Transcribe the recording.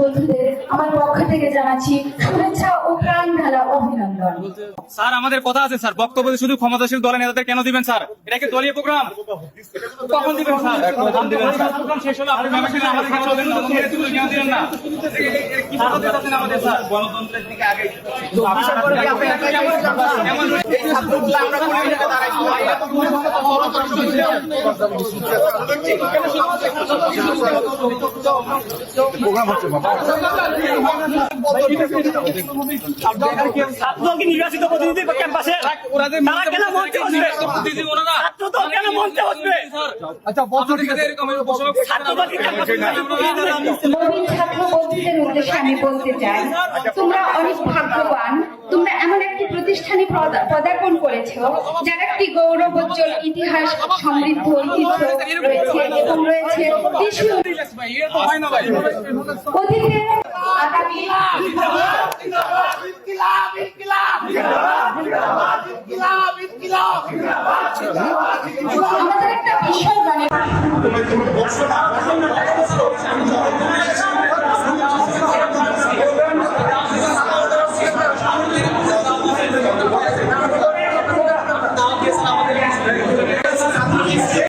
বন্ধুদের আমার পক্ষ থেকে জানাচ্ছি শুভেচ্ছা ও প্রাণ ঢালা অভিনন্দন। স্যার আমাদের কথা আছে স্যার, বক্তব্য শুধু ক্ষমতাশীল দলের নেতাদের কেন দিবেন স্যার? এটা কি দলীয় প্রোগ্রাম? কখন দিবেন স্যার? কখন দিবেন স্যার? প্রোগ্রাম শেষ হলো আপনি মেম্বারশিপ আমাদের কেন দিবেন না? কেন দিবেন না? কি সাহায্য করতেছেন আমাদের স্যার? গণতন্ত্রের দিকে আগে প্রোগ্রাম হচ্ছে নির্বাচিত প্রতিনিধি ক্যাম্পাসে তারা কেন মঞ্চে বসবে? ছাত্র তো কেন মঞ্চে বসবে? নবীন ছাত্র বন্ধুদের উদ্দেশ্যে আমি বলতে চাই, তোমরা অনেক ভাগ্যবান। তোমরা এমন একটি প্রতিষ্ঠানে পদার্পণ করেছো যার একটি গৌরবোজ্জ্বল ইতিহাস, সমৃদ্ধ ঐতিহ্য রয়েছে এবং রয়েছে দেশীয় অতীতে আগামী আমাদের একটা ভীষণ মানে